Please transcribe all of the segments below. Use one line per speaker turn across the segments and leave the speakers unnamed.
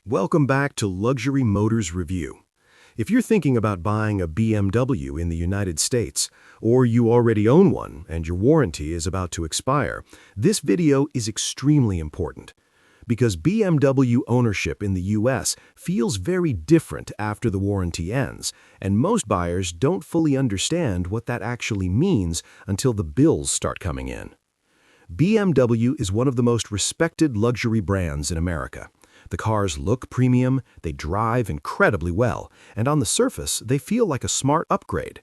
Welcome back to Luxury Motors Review. If you're thinking about buying a BMW in the United States, or you already own one and your warranty is about to expire, this video is extremely important. Because BMW ownership in the US feels very different after the warranty ends, and most buyers don't fully understand what that actually means until the bills start coming in. BMW is one of the most respected luxury brands in America. The cars look premium, they drive incredibly well, and on the surface, they feel like a smart upgrade.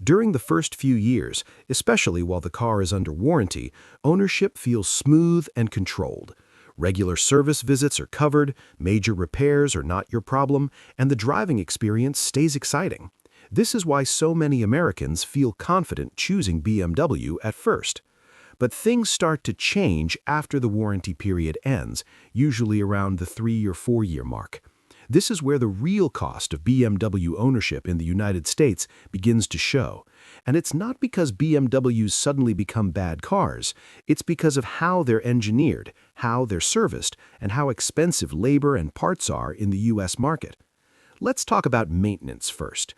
During the first few years, especially while the car is under warranty, ownership feels smooth and controlled. Regular service visits are covered, major repairs are not your problem, and the driving experience stays exciting. This is why so many Americans feel confident choosing BMW at first. But things start to change after the warranty period ends, usually around the 3 or 4 year mark. This is where the real cost of BMW ownership in the United States begins to show. And it's not because BMWs suddenly become bad cars, it's because of how they're engineered, how they're serviced, and how expensive labor and parts are in the US market. Let's talk about maintenance first.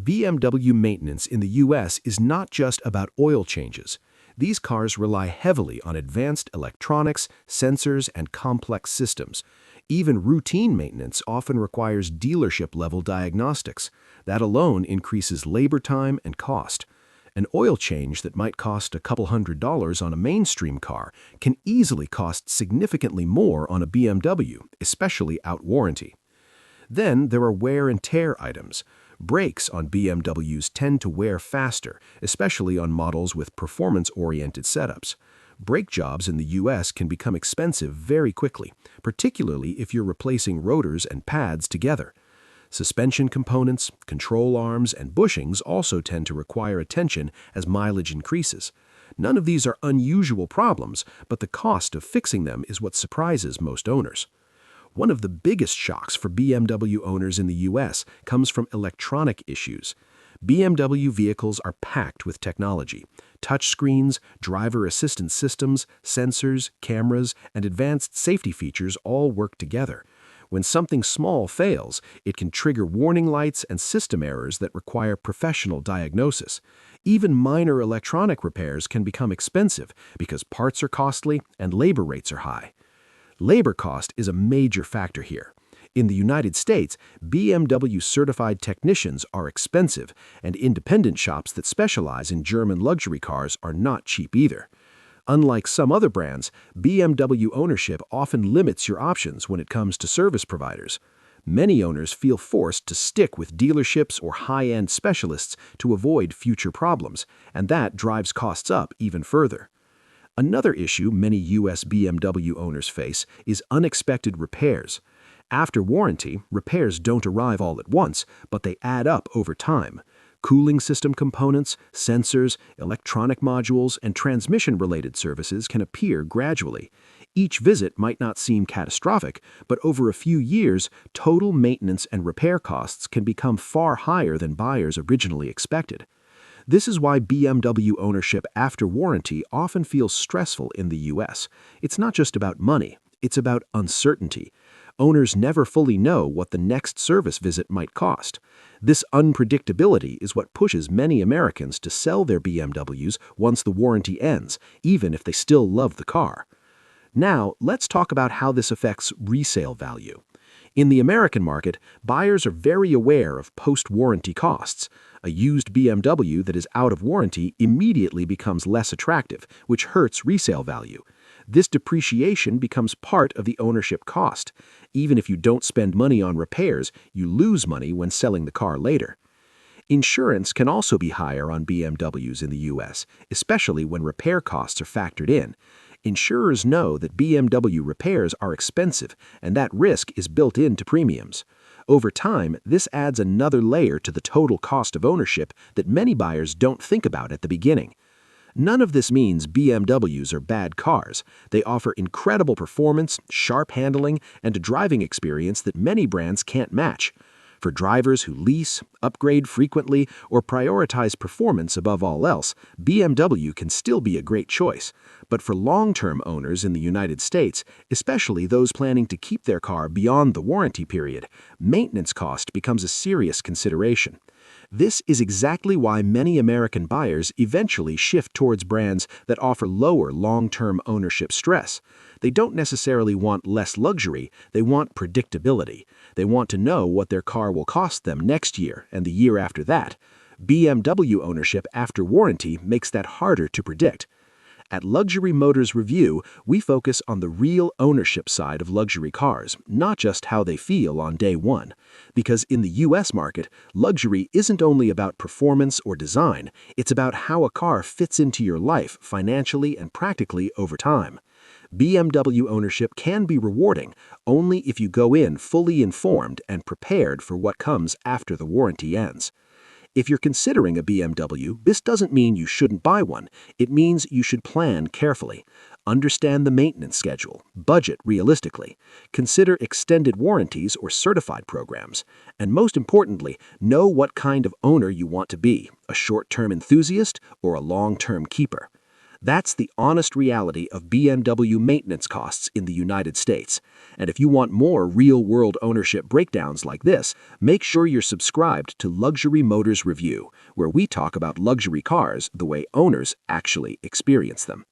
BMW maintenance in the US is not just about oil changes. These cars rely heavily on advanced electronics, sensors, and complex systems. Even routine maintenance often requires dealership-level diagnostics. That alone increases labor time and cost. An oil change that might cost a couple $100s on a mainstream car can easily cost significantly more on a BMW, especially out warranty. Then there are wear and tear items. Brakes on BMWs tend to wear faster, especially on models with performance-oriented setups. Brake jobs in the US can become expensive very quickly, particularly if you're replacing rotors and pads together. Suspension components, control arms, and bushings also tend to require attention as mileage increases. None of these are unusual problems, but the cost of fixing them is what surprises most owners. One of the biggest shocks for BMW owners in the US comes from electronic issues. BMW vehicles are packed with technology. Touchscreens, driver assistance systems, sensors, cameras, and advanced safety features all work together. When something small fails, it can trigger warning lights and system errors that require professional diagnosis. Even minor electronic repairs can become expensive because parts are costly and labor rates are high. Labor cost is a major factor here. In the United States, BMW-certified technicians are expensive, and independent shops that specialize in German luxury cars are not cheap either. Unlike some other brands, BMW ownership often limits your options when it comes to service providers. Many owners feel forced to stick with dealerships or high-end specialists to avoid future problems, and that drives costs up even further. Another issue many US BMW owners face is unexpected repairs. After warranty, repairs don't arrive all at once, but they add up over time. Cooling system components, sensors, electronic modules, and transmission-related services can appear gradually. Each visit might not seem catastrophic, but over a few years, total maintenance and repair costs can become far higher than buyers originally expected. This is why BMW ownership after warranty often feels stressful in the US. It's not just about money, it's about uncertainty. Owners never fully know what the next service visit might cost. This unpredictability is what pushes many Americans to sell their BMWs once the warranty ends, even if they still love the car. Now, let's talk about how this affects resale value. In the American market, buyers are very aware of post-warranty costs. A used BMW that is out of warranty immediately becomes less attractive, which hurts resale value. This depreciation becomes part of the ownership cost. Even if you don't spend money on repairs, you lose money when selling the car later. Insurance can also be higher on BMWs in the US, especially when repair costs are factored in. Insurers know that BMW repairs are expensive, and that risk is built into premiums. Over time, this adds another layer to the total cost of ownership that many buyers don't think about at the beginning. None of this means BMWs are bad cars. They offer incredible performance, sharp handling, and a driving experience that many brands can't match.
For drivers who lease, upgrade frequently, or prioritize performance above all else, BMW can still be a great choice. But for long-term owners in the United States, especially those planning to keep their car beyond the warranty period, maintenance cost becomes a serious consideration. This is exactly why many American buyers eventually shift towards brands that offer lower long-term ownership stress. They don't necessarily want less luxury, they want predictability. They want to know what their car will cost them next year and the year after that. BMW ownership after warranty makes that harder to predict. At Luxury Motors Review, we focus on the real ownership side of luxury cars, not just how they feel on day one. Because in the US market, luxury isn't only about performance or design, it's about how a car fits into your life financially and practically over time. BMW ownership can be rewarding only if you go in fully informed and prepared for what comes after the warranty ends. If you're considering a BMW, this doesn't mean you shouldn't buy one. It means you should plan carefully. Understand the maintenance schedule, budget realistically, consider extended warranties or certified programs, and most importantly, know what kind of owner you want to be, a short-term enthusiast or a long-term keeper. That's the honest reality of BMW maintenance costs in the United States. And if you want more real-world ownership breakdowns like this, make sure you're subscribed to Luxury Motors Review, where we talk about luxury cars the way owners actually experience them.